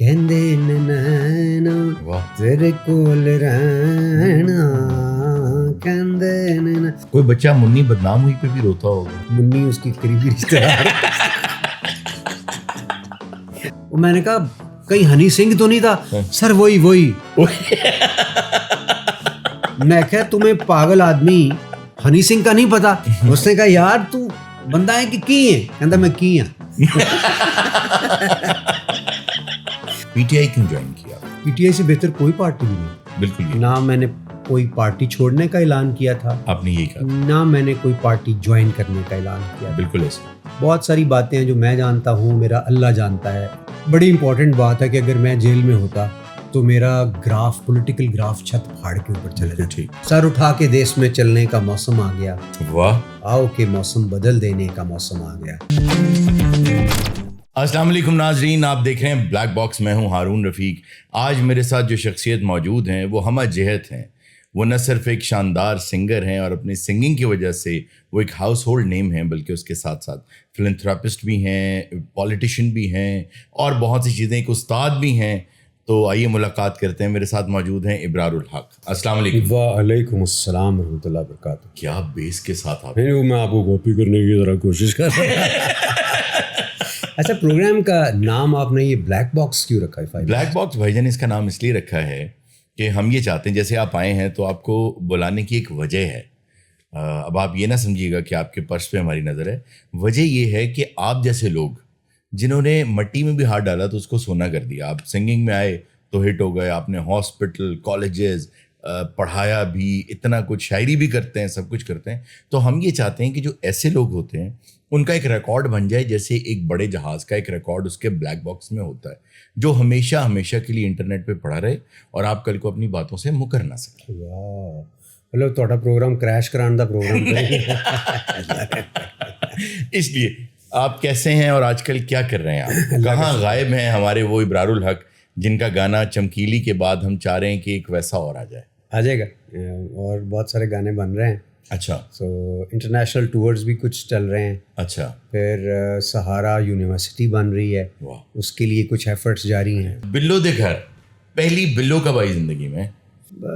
کہندے نینا تیرے کول رہنا کہندے نینا. کوئی بچہ منی بدنام ہوئی پہ بھی روتا ہوگا. منی اس کی قریبی رشتہ دار. میں نے کہا کہیں ہنی سنگھ تو نہیں تھا؟ سر وہی. میں کہا تمہیں پاگل آدمی ہنی سنگھ کا نہیں پتا؟ اس نے کہا یار تو بندہ ہے کہ کی ہے؟ کہتا میں کی ہوں. پی ٹی آئی کیوں جوائن کیا؟ پی ٹی آئی سے بہتر کوئی پارٹی نہیں. بالکل نہ میں نے کوئی پارٹی چھوڑنے کا اعلان کیا تھا, آپ نے یہی کہا, نہ میں نے کوئی پارٹی جوائن کرنے کا اعلان کیا. بالکل ایسے. بہت ساری باتیں ہیں جو میں جانتا ہوں, میرا اللہ جانتا ہے. بڑی امپورٹنٹ بات ہے کہ اگر میں جیل میں ہوتا تو میرا گراف, پولیٹیکل گراف چھت پھاڑ کے اوپر چلے جاتا. ٹھیک. سر اٹھا کے دیش میں چلنے کا موسم آ گیا. واہ. آؤ کہ موسم بدل دینے کا موسم آ گیا. السلام علیکم ناظرین, آپ دیکھ رہے ہیں بلیک باکس. میں ہوں ہارون رفیق. آج میرے ساتھ جو شخصیت موجود ہیں وہ ہمہ جہت ہیں. وہ نہ صرف ایک شاندار سنگر ہیں اور اپنی سنگنگ کی وجہ سے وہ ایک ہاؤس ہولڈ نیم ہیں, بلکہ اس کے ساتھ ساتھ فلنتھراپسٹ بھی ہیں, پولیٹیشین بھی ہیں اور بہت سی چیزیں, ایک استاد بھی ہیں. تو آئیے ملاقات کرتے ہیں. میرے ساتھ موجود ہیں ابرار الحق. السلام علیکم. وعلیکم السلام ورحمۃ اللہ وبرکاتہ. کیا بیس کے ساتھ آپ. میں آپ کو کاپی کرنے کی ذرا کوشش کر رہا ہوں. اچھا, پروگرام کا نام آپ نے یہ بلیک باکس کیوں رکھا ہے؟ بلیک باکس بھائی جان اس کا نام اس لیے رکھا ہے کہ ہم یہ چاہتے ہیں, جیسے آپ آئے ہیں تو آپ کو بلانے کی ایک وجہ ہے. اب آپ یہ نہ سمجھیے گا کہ آپ کے پرس پہ ہماری نظر ہے. وجہ یہ ہے کہ آپ جیسے لوگ جنہوں نے مٹی میں بھی ہاتھ ڈالا تو اس کو سونا کر دیا. آپ سنگنگ میں آئے تو ہٹ ہو گئے. آپ نے ہاسپٹل, کالجز پڑھایا بھی, اتنا کچھ, شاعری بھی کرتے ہیں, سب کچھ کرتے ہیں. تو ہم یہ چاہتے ہیں کہ جو ایسے لوگ ہوتے ہیں ان کا ایک ریکارڈ بن جائے, جیسے ایک بڑے جہاز کا ایک ریکارڈ اس کے بلیک باکس میں ہوتا ہے, جو ہمیشہ ہمیشہ کے لیے انٹرنیٹ پہ پڑا رہے اور آپ کل کو اپنی باتوں سے مکر نہ سکیں. واہ, مطلب تھوڑا پروگرام کریش کرانے دا پروگرام. اس لیے آپ کیسے ہیں اور آج کل کیا کر رہے ہیں آپ؟ کہاں غائب ہیں ہمارے وہ ابرار الحق جن کا گانا چمکیلی کے بعد ہم چاہ رہے ہیں کہ ایک ویسا اور آ جائے. آ جائے گا, اور بہت سارے گانے بن رہے ہیں. اچھا. سو انٹرنیشنل ٹورز بھی کچھ چل رہے ہیں. اچھا. پھر سہارا یونیورسٹی بن رہی ہے, اس کے لیے کچھ ایفرٹس جاری ہیں. بلو دے گھر, پہلی بلو کب آئی زندگی میں؟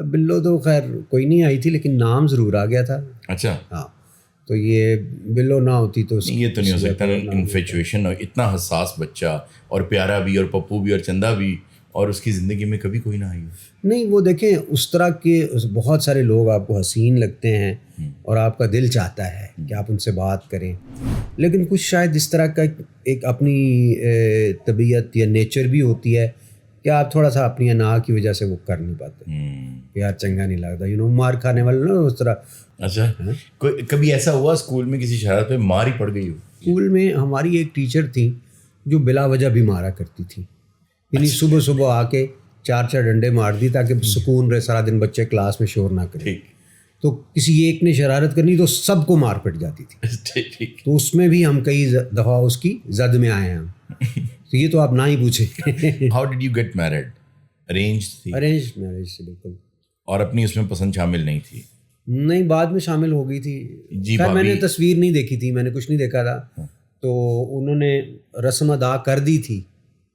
بلو تو خیر کوئی نہیں آئی تھی, لیکن نام ضرور آ گیا تھا. اچھا. ہاں, تو یہ بلو نہ ہوتی تو یہ تو نہیں ہو سکتا. انفیچویشن, اتنا حساس بچہ, اور پیارا بھی, اور پپو بھی, اور چندہ بھی, اور اس کی زندگی میں کبھی کوئی نہ آئی. نہیں, وہ دیکھیں اس طرح کے بہت سارے لوگ آپ کو حسین لگتے ہیں اور آپ کا دل چاہتا ہے کہ آپ ان سے بات کریں, لیکن کچھ شاید اس طرح کا ایک اپنی طبیعت یا نیچر بھی ہوتی ہے کہ آپ تھوڑا سا اپنی انا کی وجہ سے وہ کر نہیں پاتے. یار چنگا نہیں لگتا, مار کھانے والے نا اس طرح. اچھا, کبھی ایسا ہوا اسکول میں کسی شرارت پہ مار ہی پڑ گئی ہو؟ اسکول میں ہماری ایک ٹیچر تھی جو بلا وجہ بھی مارا کرتی تھی. یعنی صبح صبح آ کے 4 ڈنڈے مار دی تاکہ سکون رہے, سارا دن بچے کلاس میں شور نہ کریں. تو کسی ایک نے شرارت کرنی تو سب کو مار پٹ جاتی تھی. تو اس میں بھی ہم کئی دفعہ اس کی زد میں آئے ہیں. تو یہ تو آپ نہ ہی پوچھیں. How did you get married? Arrange تھی؟ ارینج میرج سے, بالکل. اور اپنی اس میں پسند شامل نہیں تھی؟ نہیں, بعد میں شامل ہو گئی تھی. جی, میں نے تصویر نہیں دیکھی تھی, میں نے کچھ نہیں دیکھا تھا. تو انہوں نے رسم ادا کر دی تھی,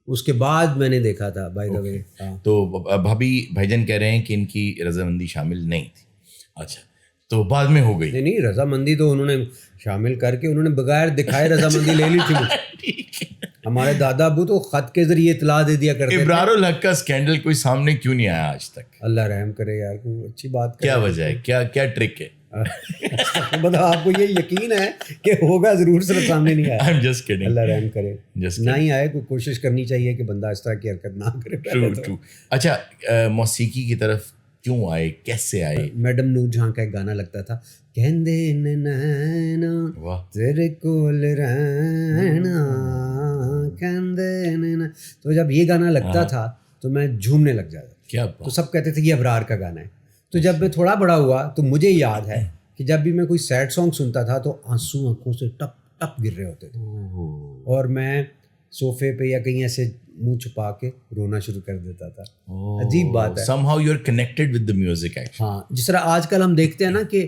اس کے بعد میں نے دیکھا تھا. بائی دا وے, تو بھابھی بھائی جان کہہ رہے ہیں کہ ان کی رضامندی شامل نہیں تھی. اچھا, تو بعد میں ہو گئی؟ نہیں, رضامندی تو انہوں نے شامل کر کے, انہوں نے بغیر دکھائے رضامندی لے لی تھی. ہمارے دادا ابو تو خط کے ذریعے اطلاع دے دیا کرتے. ابرار الحق کا اسکینڈل کوئی سامنے کیوں نہیں آیا آج تک؟ اللہ رحم کرے یار, کوئی اچھی بات. کیا وجہ ہے, کیا ٹرک ہے؟ مطلب آپ کو یہ یقین ہے کہ ہوگا ضرور, صرف سامنے نہیں آیا. اللہ رحم کرے, نہ ہی آئے. کوئی کوشش کرنی چاہیے کہ بندہ اس طرح کی حرکت نہ کرے. اچھا, موسیقی کی طرف کیوں آئے, کیسے آئے؟ میڈم نور جہاں کا ایک گانا لگتا تھا, کہندے نینا تیرے کول رہنا کہندے نینا. تو جب یہ گانا لگتا تھا تو میں جھومنے لگ جاتا. کیا تو سب کہتے تھے یہ ابرار کا گانا ہے. تو جب میں تھوڑا بڑا ہوا تو مجھے یاد ہے کہ جب بھی میں کوئی سیڈ سانگ سنتا تھا تو آنسو آنکھوں سے ٹپ ٹپ گر رہے ہوتے تھے, اور میں صوفے پہ یا کہیں ایسے منہ چھپا کے رونا شروع کر دیتا تھا. عجیب بات ہے. somehow you are connected with the music actually. ہاں, جس طرح آج کل ہم دیکھتے ہیں نا کہ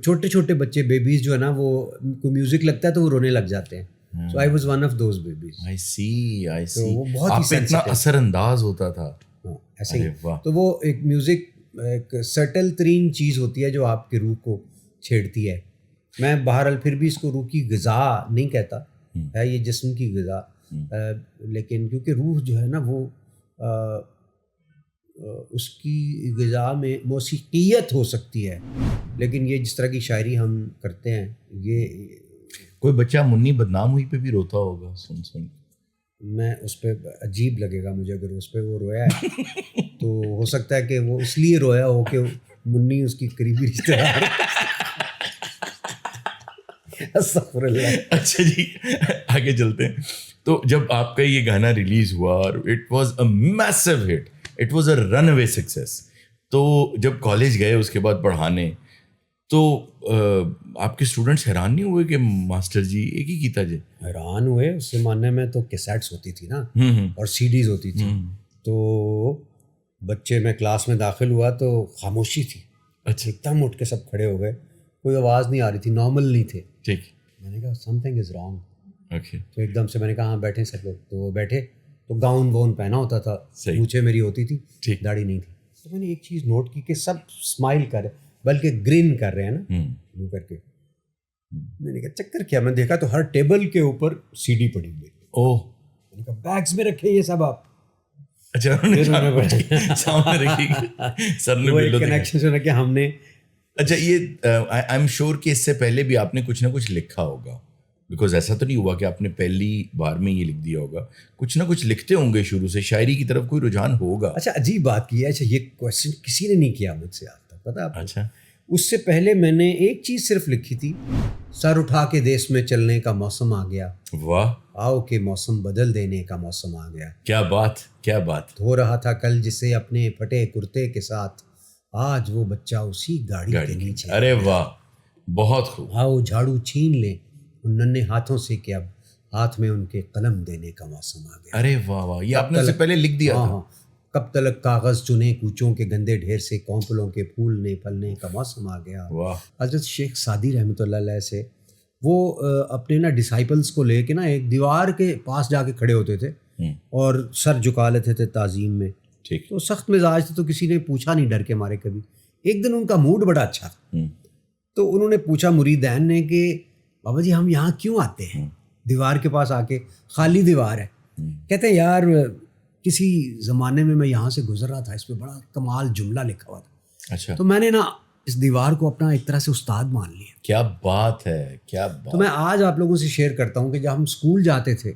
چھوٹے چھوٹے بچے, بیبیز جو ہے نا, وہ کوئی میوزک لگتا ہے تو وہ رونے لگ جاتے ہیں. So I was one of those babies. I see. تو وہ بہت ہی آپ پہ اتنا اثر انداز ہوتا تھا. ایسے ہی. تو وہ ایک میوزک ایک سٹل ترین چیز ہوتی ہے جو آپ کی روح کو چھیڑتی ہے. میں بہرحال پھر بھی اس کو روح کی غذا نہیں کہتا, ہے یہ جسم کی غذا, لیکن کیونکہ روح جو ہے نا وہ اس کی غذا میں موسیقیت ہو سکتی ہے, لیکن یہ جس طرح کی شاعری ہم کرتے ہیں, یہ کوئی بچہ منی بدنام ہوئی پہ بھی روتا ہوگا سن. میں اس پہ عجیب لگے گا مجھے اگر اس پہ وہ رویا ہے تو ہو سکتا ہے کہ وہ اس لیے رویا ہو کہ منی اس کی قریبی رشتہ دار. استغفر اللہ. اچھا جی آگے چلتے ہیں. تو جب آپ کا یہ گانا ریلیز ہوا اور it was a massive hit, it was a runaway اوے سکسیس, تو جب کالج گئے اس کے بعد پڑھانے تو آپ کے اسٹوڈنٹس حیران نہیں ہوئے کہ ماسٹر جی ایک ہی کیتا جی؟ حیران ہوئے. اس زمانے میں تو کیسیٹس ہوتی تھی نا اور سی ڈیز ہوتی تھی, تو بچے میں کلاس میں داخل ہوا تو خاموشی تھی. اچھا. ایک دم اٹھ کے سب کھڑے ہو گئے, کوئی آواز نہیں آ رہی تھی, نارمل نہیں تھے. ٹھیک. میں نے کہا some thing is wrong. Okay. تو ایک دم سے میں نے کہا ہاں بیٹھے سب لوگ, تو وہ بیٹھے. تو گاؤن واؤن پہنا ہوتا تھا, مونچھیں میری ہوتی تھی, داڑھی نہیں تھی. تو میں نے ایک چیز نوٹ کی کہ سب اسمائل کر رہے بلکہ گرین کر رہے ہیں نا منہ کر کے. میں نے کہا چکر کیا, میں دیکھا تو ہر ٹیبل کے اوپر سی ڈی پڑی ہوئی. اوہ. میں نے کہا بیگس میں رکھے یہ سب آپ. اچھا سامنے رکھی سر نے وہ کنیکشن سے کہ ہم نے. اچھا یہ آئی ایم شیور کہ اس سے پہلے بھی آپ نے کچھ نہ کچھ لکھا ہوگا, بیکاز ایسا تو نہیں ہوا کہ آپ نے پہلی بار میں یہ لکھ دیا ہوگا, کچھ نہ کچھ لکھتے ہوں گے شروع سے, شاعری کی طرف کوئی رجحان ہوگا. اچھا عجیب بات کی ہے. اچھا یہ کویشچن کسی نے نہیں کیا مجھ سے آج تک, پتا آپ. اچھا. اس سے پہلے میں نے ایک چیز صرف لکھی تھی, سر اٹھا کے دیس میں چلنے کا موسم آ گیا. واہ. آؤ کہ موسم بدل دینے کا موسم آ گیا. کیا بات, کیا بات. دھو رہا تھا کل جسے اپنے پھٹے کرتے کے ساتھ, آج وہ بچہ اسی گاڑی کے نیچے. ارے واہ, بہت خوب. آؤ جھاڑو چھین لیں ان ننھے ہاتھوں سے کہ اب ہاتھ میں ان کے قلم دینے کا موسم آ گیا. ارے واہ واہ, یہ آپ نے اس سے پہلے لکھ دیا تھا. کب تلک کاغذ چنے کوچوں کے گندے ڈھیر سے کونپلوں کے پھولنے پھلنے کا موسم آ گیا. حضرت شیخ سعدی رحمۃ اللہ علیہ سے وہ اپنے نا ڈسائپلس کو لے کے نا ایک دیوار کے پاس جا کے کھڑے ہوتے تھے اور سر جھکا لیتے تھے تعظیم میں. ٹھیک. تو سخت مزاج تھے, تو کسی نے پوچھا نہیں ڈر کے مارے کبھی. ایک دن ان کا موڈ بڑا اچھا, تو انہوں نے پوچھا مریدین نے کہ بابا جی ہم یہاں کیوں آتے ہیں, دیوار کے پاس آ کے, خالی دیوار ہے. کہتے ہیں یار کسی زمانے میں میں یہاں سے گزر رہا تھا, اس پہ بڑا کمال جملہ لکھا ہوا تھا. اچھا. تو میں نے نا اس دیوار کو اپنا ایک طرح سے استاد مان لیا. کیا بات ہے, کیا بات. تو میں آج آپ لوگوں سے شیئر کرتا ہوں کہ جب ہم اسکول جاتے تھے,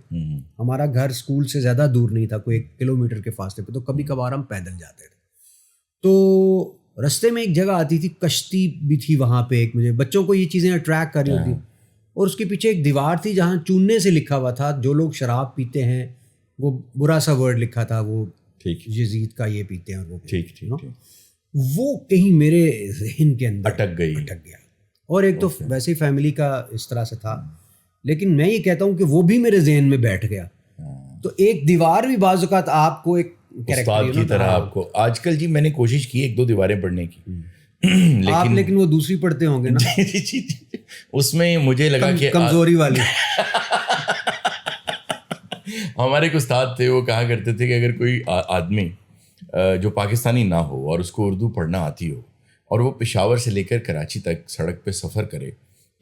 ہمارا گھر اسکول سے زیادہ دور نہیں تھا, کوئی 1 کلومیٹر کے فاصلے پہ, تو کبھی کبھار ہم پیدل جاتے تھے. تو رستے میں ایک جگہ آتی تھی, کشتی بھی تھی وہاں پہ ایک, مجھے بچوں کو یہ چیزیں اٹریکٹ کر رہی ہوتی, اور اس کے پیچھے ایک دیوار تھی جہاں چونے سے لکھا ہوا تھا جو لوگ شراب پیتے ہیں, وہ برا سا ورڈ لکھا تھا, وہ یزید کا یہ پیتے ہیں, اور وہ ٹھیک وہ کہیں میرے ذہن کے اندر اٹک گیا. اور ایک تو ویسے ہی فیملی کا اس طرح سے تھا, لیکن میں یہ کہتا ہوں کہ وہ بھی میرے ذہن میں بیٹھ گیا. تو ایک دیوار بھی بعض اوقات آپ کو ایک استاد کی طرح آپ کو. آج کل جی میں نے کوشش کی 1-2 دیواریں پڑھنے کی, لیکن وہ دوسری پڑھتے ہوں گے نا. اس میں مجھے لگا کہ کمزوری والی. ہمارے ایک استاد تھے, وہ کہا کرتے تھے کہ اگر کوئی آدمی جو پاکستانی نہ ہو اور اس کو اردو پڑھنا آتی ہو, اور وہ پشاور سے لے کر کراچی تک سڑک پہ سفر کرے,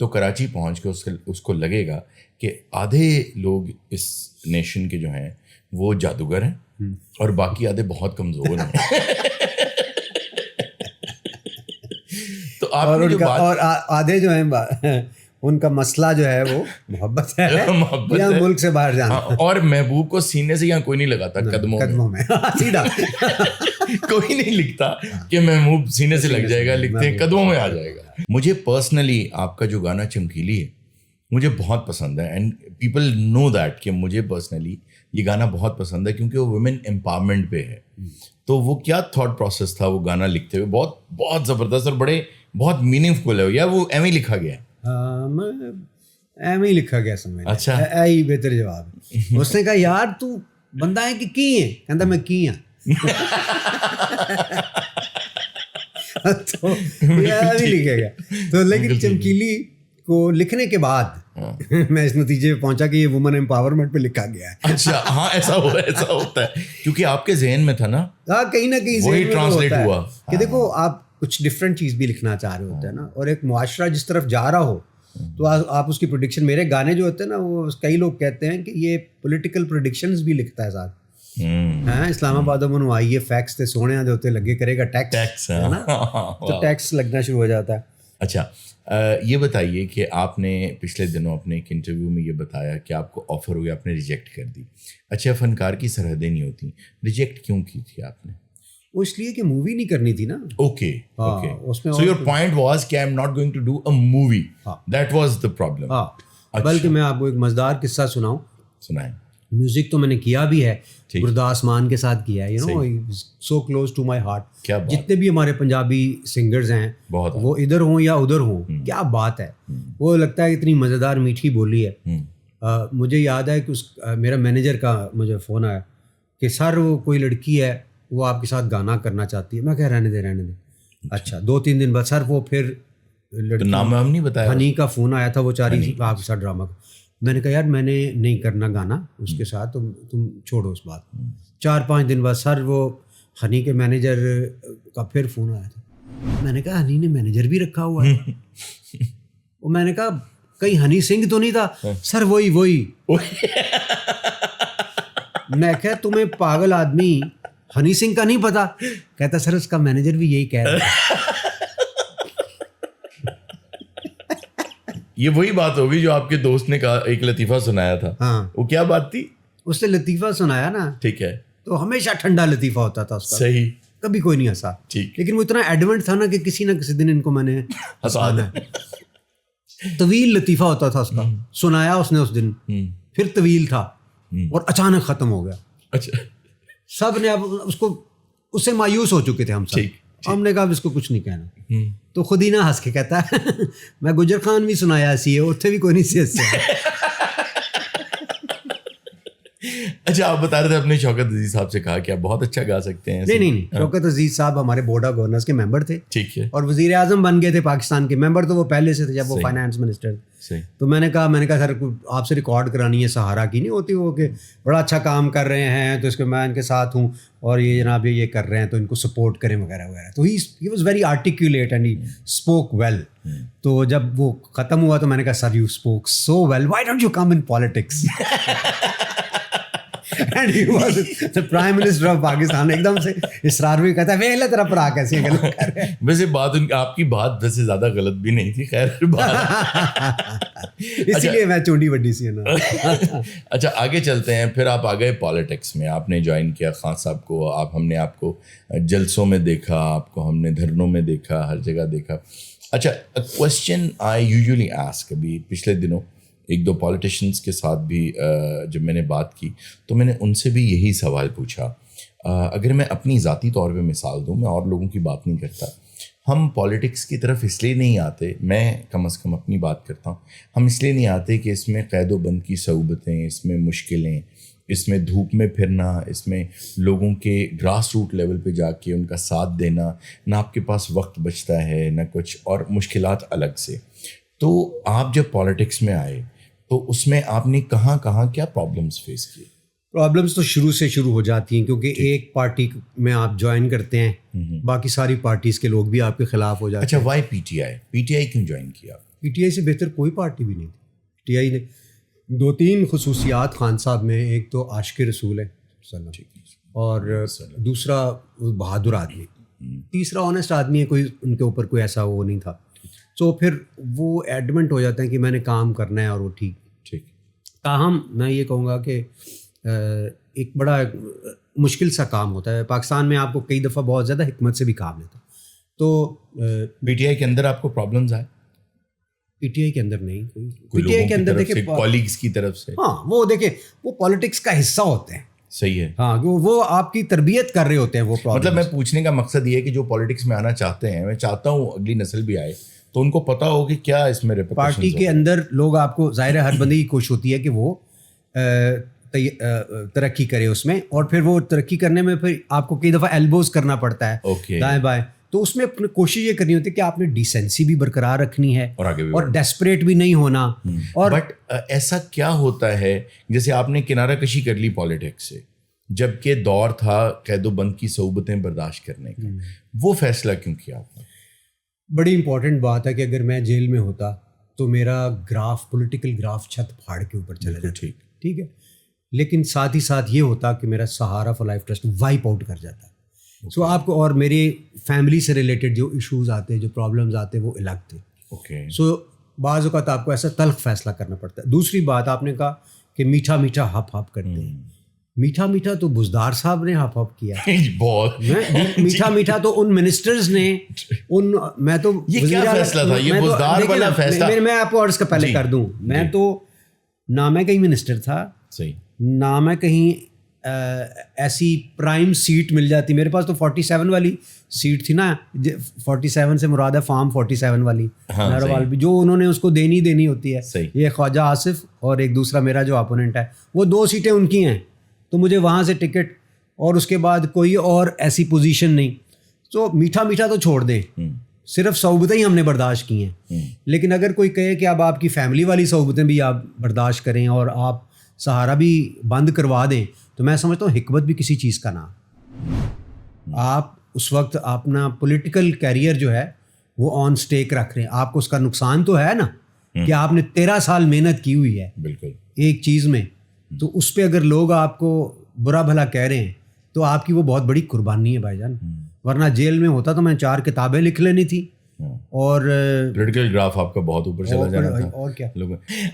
تو کراچی پہنچ کے اس کو لگے گا کہ آدھے لوگ اس نیشن کے جو ہیں وہ جادوگر ہیں اور باقی آدھے بہت کمزور ہیں. تو آپ نے جو بات, اور آدھے جو ہیں ان کا مسئلہ جو ہے وہ محبت ہے, یا ملک سے باہر جانا. اور محبوب کو سینے سے یہاں کوئی نہیں لگاتا, قدموں میں سیدھا کوئی نہیں لکھتا کہ محبوب سینے سے لگ جائے گا, لکھتے ہیں قدموں میں آ جائے گا. مجھے پرسنلی آپ کا جو گانا چمکیلی ہے مجھے بہت پسند ہے, اینڈ پیپل نو دیٹ کہ مجھے پرسنلی یہ گانا بہت پسند ہے کیونکہ وہ ویمن امپاورمنٹ پہ ہے. تو وہ کیا تھاٹ پروسیس تھا وہ گانا لکھتے ہوئے؟ بہت بہت زبردست اور بہت میننگ فل ہے, یا وہ ایویں لکھا گیا ہے؟ ایویں ہی لکھا گیا سمجھ. اچھا, یہی بہتر جواب ہے. اس نے کہا یار تو بندہ ہے کہ کی ہے, کہتا میں کی ہوں. تو ایویں لکھے گا. تو لیکن چمکیلی کو لکھنے کے بعد میں اس نتیجے پہ پہنچا کہ یہ وومن امپاورمنٹ پہ لکھا گیا ہے. اچھا ہاں ایسا ہوتا ہے کیونکہ آپ کے ذہن میں تھا نا, ہاں کہیں نہ کہیں وہی ٹرانسلیٹ ہوا کہ دیکھو آپ کچھ ڈفرینٹ چیز بھی لکھنا چاہ رہے ہوتے ہیں نا, اور ایک معاشرہ جس طرف جا رہا ہو تو آپ اس کی پریڈکشن, میرے گانے جو ہوتے ہیں نا وہ کئی لوگ کہتے ہیں کہ یہ پولیٹیکل پریڈکشنز بھی لکھتا ہے ساتھ. ہاں اسلام آباد میں آئیے فیکس تے سونے دے ہوتے لگے کرے گا ٹیکس ہے نا, تو ٹیکس لگنا شروع ہو جاتا ہے. اچھا یہ بتائیے کہ آپ نے پچھلے دنوں اپنے ایک انٹرویو میں یہ بتایا کہ آپ کو آفر ہو گیا, آپ نے ریجیکٹ کر دی. اچھا فنکار کی سرحدیں نہیں ہوتی, ریجیکٹ کیوں کی تھی آپ نے؟ وہ اس لیے کہ مووی نہیں کرنی تھی نا. Okay so your point was کہ I am not going to do a movie, that was the problem. بلکہ میں آپ کو ایک مزدار قصہ سناؤں. سنائیں. میوزک تو میں نے کیا بھی ہے, گرداس مان کے ساتھ کیا ہے, you know so close to my heart. جتنے بھی ہمارے پنجابی سنگرز ہیں وہ ادھر ہوں یا ادھر ہوں, کیا بات ہے, وہ لگتا ہے اتنی مزیدار میٹھی بولی ہے. مجھے یاد ہے کہ میرا مینیجر کا مجھے فون آیا کہ سر وہ کوئی لڑکی ہے وہ آپ کے ساتھ گانا کرنا چاہتی ہے. میں کہہ رہنے دے. اچھا 2-3 دن بعد سر وہ پھر نام ہم نہیں بتایا, ہنی کا فون آیا تھا, وہ چاری آپ کے ساتھ ڈرامہ. میں نے کہا یار میں نے نہیں کرنا گانا اس کے ساتھ, تم چھوڑو اس بات. 4-5 دن بعد سر وہ ہنی کے مینیجر کا پھر فون آیا تھا. میں نے کہا ہنی نے مینیجر بھی رکھا ہوا ہے. وہ میں نے کہا کہیں ہنی سنگھ تو نہیں تھا؟ سر وہی. میں کہا تمہیں پاگل آدمی ہنی سنگھ کا نہیں پتا؟ کہتا سر اس کا مینیجر بھی یہی کہہ رہا ہے. یہ وہی بات ہوگی جو آپ کے دوست نے کہا, ایک لطیفہ سنایا تھا. ہاں وہ کیا بات تھی؟ اس نے لطیفہ سنایا نا, ٹھیک ہے, تو ہمیشہ ٹھنڈا لطیفہ ہوتا تھا اس کا. صحیح. کبھی کوئی نہیں ہنسا. ٹھیک. لیکن وہ اتنا ایڈمنٹ تھا نا کہ کسی نہ کسی دن ان کو میں نے ہنسانا ہے. طویل لطیفہ ہوتا تھا اس کا, سنایا اس نے اس دن, پھر طویل تھا اور اچانک ختم ہو گیا. اچھا سب نے اب اس سے مایوس ہو چکے تھے ہم سب. ہم نے کہا اس کو کچھ نہیں کہنا, تو خود ہی نہ ہنس کے کہتا ہے میں گجر خان بھی سنایا ایسی ہے, اتنے بھی کوئی نہیں سی ہنسے. اچھا آپ بتا رہے تھے اپنے شوکت عزیز صاحب سے کہا کہ آپ بہت اچھا گا سکتے ہیں. نہیں شوکت عزیز صاحب ہمارے بورڈ آف گورنرز کے ممبر تھے, ٹھیک ہے, اور وزیر اعظم بن گئے تھے پاکستان کے. ممبر تو وہ پہلے سے تھے جب وہ فائنانس منسٹر. تو میں نے کہا سر آپ سے ریکارڈ کرانی ہے, سہارا کی نہیں ہوتی وہ کہ بڑا اچھا کام کر رہے ہیں تو اس کے میں ان کے ساتھ ہوں, اور یہ جناب یہ کر رہے ہیں تو ان کو سپورٹ کریں وغیرہ وغیرہ. تو he was very articulate and he spoke well. تو جب وہ ختم ہوا تو میں نے کہا sir you spoke so well, why don't you come in politics. And he was the Prime Minister of Pakistan. ایک دم سے اسرار بھی کہتا ہے ویلہ تیرا پرا کیسے غلط کر رہے ہیں. ویسے بات آپ کی بات ویسے زیادہ غلط بھی نہیں تھی, خیر اسی لیے میں چونڈی وڈی سی ہے نا. اچھا آگے چلتے ہیں. پھر آپ آ گئے پالیٹکس میں, آپ نے جوائن کیا خان صاحب کو. ہم نے آپ کو جلسوں میں دیکھا, آپ کو ہم نے دھرنوں میں دیکھا, ہر جگہ دیکھا. اچھا کوشچن آئی یوزلی آسک, ابھی پچھلے دنوں 1-2 پولیٹیشنس کے ساتھ بھی جب میں نے بات کی تو میں نے ان سے بھی یہی سوال پوچھا. اگر میں اپنی ذاتی طور پہ مثال دوں, میں اور لوگوں کی بات نہیں کرتا, ہم پالیٹکس کی طرف اس لیے نہیں آتے, میں کم از کم اپنی بات کرتا ہوں, ہم اس لیے نہیں آتے کہ اس میں قید و بند کی صعوبتیں, اس میں مشکلیں, اس میں دھوپ میں پھرنا, اس میں لوگوں کے گراس روٹ لیول پہ جا کے ان کا ساتھ دینا, نہ آپ کے پاس وقت بچتا ہے نہ کچھ, اور مشکلات الگ سے. تو آپ جب پالیٹکس میں آئے تو اس میں آپ نے کہاں کیا پرابلمس فیس کیے؟ پرابلمس تو شروع سے شروع ہو جاتی ہیں, کیونکہ ایک پارٹی میں آپ جوائن کرتے ہیں, باقی ساری پارٹیز کے لوگ بھی آپ کے خلاف ہو جاتے ہیں. اچھا وائی پی ٹی آئی کیوں جوائن کیا؟ پی ٹی آئی سے بہتر کوئی پارٹی بھی نہیں تھی. پی ٹی آئی نے 2-3 خصوصیات خان صاحب میں, ایک تو عاشق رسول ہے اور دوسرا بہادر آدمی, تیسرا آنیسٹ آدمی ہے, کوئی ان کے اوپر کوئی ایسا وہ نہیں تھا. تو پھر وہ ایڈمنٹ ہو جاتے ہیں کہ میں نے کام کرنا ہے اور وہ ٹھیک. تاہم میں یہ کہوں گا کہ ایک بڑا مشکل سا کام ہوتا ہے پاکستان میں, آپ کو کئی دفعہ بہت زیادہ حکمت سے بھی کام لیتا. تو پی ٹی آئی کے اندر آپ کو پرابلمز آئے؟ پی ٹی آئی کے اندر نہیں, پی ٹی آئی کے اندر دیکھیں کالیگس کی طرف سے, ہاں وہ دیکھیں وہ پالیٹکس کا حصہ ہوتے ہیں. صحیح ہے, ہاں وہ آپ کی تربیت کر رہے ہوتے ہیں. وہ مطلب میں پوچھنے کا مقصد یہ ہے کہ جو پالیٹکس میں آنا چاہتے ہیں, میں چاہتا ہوں اگلی نسل بھی آئے تو ان کو پتہ ہو کہ کیا اس میں پارٹی کے اندر لوگ, آپ کو ظاہر ہے ہر بندے کی کوشش ہوتی ہے کہ وہ ترقی کرے اس میں, اور پھر وہ ترقی کرنے میں پھر آپ کو کئی دفعہ ایلبوز کرنا پڑتا ہے دائیں بائیں. تو اس میں اپنی کوشش یہ کرنی ہوتی ہے کہ آپ نے ڈیسنسی بھی برقرار رکھنی ہے اور ڈیسپریٹ بھی نہیں ہونا. اور بٹ ایسا کیا ہوتا ہے, جیسے آپ نے کنارہ کشی کر لی پالیٹکس سے, جب کہ دور تھا قید و بند کی صعوبتیں برداشت کرنے کا, وہ فیصلہ کیوں کیا آپ نے؟ بڑی امپورٹنٹ بات ہے کہ اگر میں جیل میں ہوتا تو میرا گراف, پولیٹیکل گراف چھت پھاڑ کے اوپر چلا جاتا. ٹھیک ہے, لیکن ساتھ ہی ساتھ یہ ہوتا کہ میرا سہارا for life trust wipe out کر جاتا. سو آپ کو اور میری فیملی سے ریلیٹڈ جو ایشوز آتے, جو پرابلمز آتے, وہ الگ تھے. سو بعض اوقات آپ کو ایسا تلخ فیصلہ کرنا پڑتا ہے. دوسری بات آپ نے کہا کہ میٹھا میٹھا ہپ ہپ کرتے ہیں. میٹھا میٹھا تو بزدار صاحب نے ہپ ہپ کیا بہت. میٹھا میٹھا تو ان منسٹرز نے, ان میں تو یہ کیا فیصلہ تھا, یہ بزدار والا فیصلہ؟ میں آپ کو عرض کا پہلے کر دوں, میں تو نہ میں کہیں منسٹر تھا, نہ میں کہیں ایسی پرائم سیٹ مل جاتی. میرے پاس تو 47 والی سیٹ تھی نا, 47 سے مراد ہے فارم 47 والی ناروال بھی, جو انہوں نے اس کو دینی ہوتی ہے. یہ خواجہ آصف اور ایک دوسرا میرا جو اپوننٹ ہے, وہ 2 سیٹیں ان کی ہیں, تو مجھے وہاں سے ٹکٹ, اور اس کے بعد کوئی اور ایسی پوزیشن نہیں. تو میٹھا میٹھا تو چھوڑ دیں, صرف صعوبتیں ہی ہم نے برداشت کی ہیں. لیکن اگر کوئی کہے کہ اب آپ کی فیملی والی صعوبتیں بھی آپ برداشت کریں اور آپ سہارا بھی بند کروا دیں, تو میں سمجھتا ہوں حکمت بھی کسی چیز کا نام. آپ اس وقت اپنا پولیٹیکل کیریئر جو ہے وہ آن سٹیک رکھ رہے ہیں, آپ کو اس کا نقصان تو ہے نا کہ آپ نے 13 سال محنت کی ہوئی ہے بالکل ایک چیز میں, تو اس پہ اگر لوگ آپ کو برا بھلا کہہ رہے ہیں تو آپ کی وہ بہت بڑی قربانی ہے بھائی جان. ورنہ جیل میں ہوتا تو میں 4 کتابیں لکھ لینی تھی اور پولیٹیکل گراف آپ کا بہت اوپر چلا جانا تھا. اور کیا.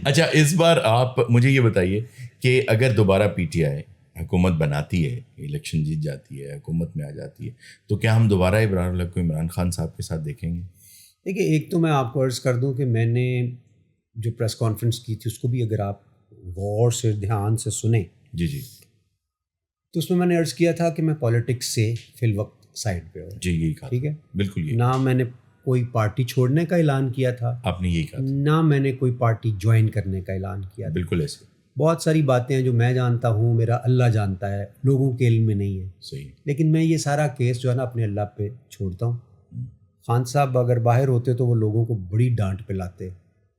اچھا, اس بار آپ مجھے یہ بتائیے کہ اگر دوبارہ پی ٹی آئی حکومت بناتی ہے, الیکشن جیت جاتی ہے, حکومت میں آ جاتی ہے, تو کیا ہم دوبارہ ابرار الحق کو عمران خان صاحب کے ساتھ دیکھیں گے؟ دیکھیے, ایک تو میں آپ کو عرض کر دوں کہ میں نے جو پریس کانفرنس کی تھی اس کو بھی اگر آپ غور سے دھیان سے سنیں, جی تو اس میں نے عرض کیا تھا کہ میں پالیٹکس سے فی الوقت سائڈ پہ ہوں. جی یہی کہا. ٹھیک ہے, بالکل. یہ نہ میں نے کوئی پارٹی چھوڑنے کا اعلان کیا تھا, آپ نے یہی کہا, نہ میں نے کوئی پارٹی جوائن کرنے کا اعلان کیا تھا. بالکل ایسے. بہت ساری باتیں ہیں جو میں جانتا ہوں, میرا اللہ جانتا ہے, لوگوں کے علم میں نہیں ہے. صحیح. لیکن میں یہ سارا کیس جو ہے نا اپنے اللہ پہ چھوڑتا ہوں. خان صاحب اگر باہر ہوتے تو وہ لوگوں کو بڑی ڈانٹ پہ لاتے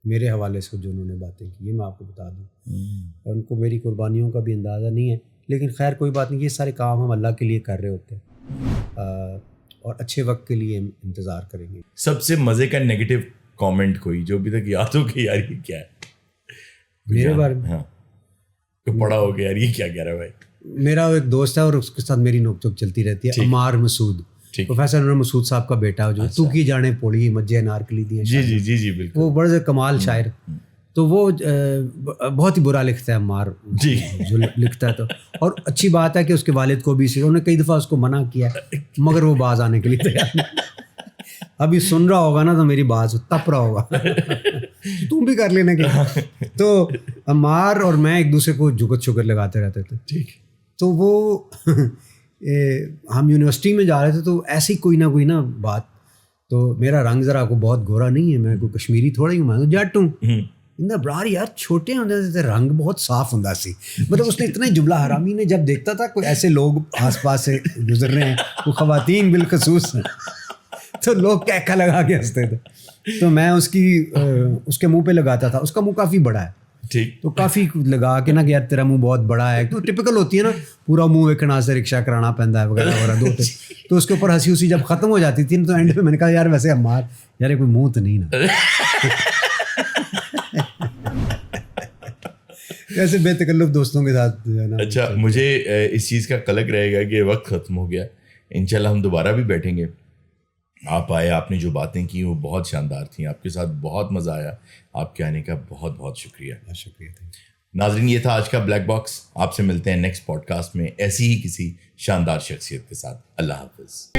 میرے حوالے سے جو انہوں نے باتیں کی, یہ میں آپ کو بتا دوں. اور ان کو میری قربانیوں کا بھی اندازہ نہیں ہے, لیکن خیر کوئی بات نہیں, یہ سارے کام ہم اللہ کے لیے کر رہے ہوتے ہیں اور اچھے وقت کے لیے انتظار کریں گے. سب سے مزے کا نیگیٹو کامنٹ کوئی جو ابھی تک یاد ہو کہ یار یہ کیا ہے میرے بارے میں؟ ہاں, پڑا ہو کہ یار یہ کیا کہہ رہا ہے بھائی. میرا ایک دوست ہے اور اس کے ساتھ میری نوک چوک چلتی رہتی ہے, عمار مسعود, پروفیسر عمر مسعود صاحب کا بیٹا, جو تو کی جانے پوڑی مجھے نارکلی دی. جی بالکل. وہ بڑے کمال شاعر, تو وہ بہت ہی برا لکھتا ہے عمار جی, جو لکھتا ہے. تو اور اچھی بات ہے کہ اس کے والد کو بھی انہوں نے کئی دفعہ اس کو منع کیا, مگر وہ باز آنے کے لیے تیار نہیں. ابھی سن رہا ہوگا نا تو میری بات تپ رہا ہوگا, تم بھی کر لینے کے. تو عمار اور میں ایک دوسرے کو جگت شگر لگاتے رہتے تھے. ٹھیک. تو وہ ہم یونیورسٹی میں جا رہے تھے, تو ایسی کوئی نہ بات, تو میرا رنگ ذرا کو بہت گورا نہیں ہے, میں کوئی کشمیری تھوڑا ہی ہوں, میں تو جٹ ہوں. برار یار چھوٹے ہوتے تھے, رنگ بہت صاف ہوں سی. مطلب اس نے اتنا جملہ حرامی نے جب دیکھتا تھا کوئی ایسے لوگ آس پاس سے گزر رہے ہیں, وہ خواتین بالخصوص, تو لوگ کہکا لگا کے ہنستے تھے. تو میں اس کے منہ پہ لگاتا تھا, اس کا منہ کافی بڑا ہے, ٹھیک, تو کافی لگا کے نا کہ یار تیرا منہ بہت بڑا ہے, تو ٹپکل ہوتی ہے نا, پورا منہ ویکنا سے رکشہ کرانا پہنتا ہے وغیرہ وغیرہ دو. تو اس کے اوپر ہنسی اسی جب ختم ہو جاتی تھی تو اینڈ پہ میں نے کہا یار ویسے عمار یار کوئی منہ تو نہیں نا, ایسے بے تکلف دوستوں کے ساتھ جو ہے نا. اچھا, مجھے اس چیز کا قلق رہے گا کہ وقت ختم ہو گیا, انشاءاللہ ہم دوبارہ بھی بیٹھیں گے. آپ آئے, آپ نے جو باتیں کی وہ بہت شاندار تھیں, آپ کے ساتھ بہت مزہ آیا, آپ کے آنے کا بہت بہت شکریہ. شکریہ. ناظرین, یہ تھا آج کا بلیک باکس. آپ سے ملتے ہیں نیکسٹ پوڈ کاسٹ میں ایسی ہی کسی شاندار شخصیت کے ساتھ. اللہ حافظ.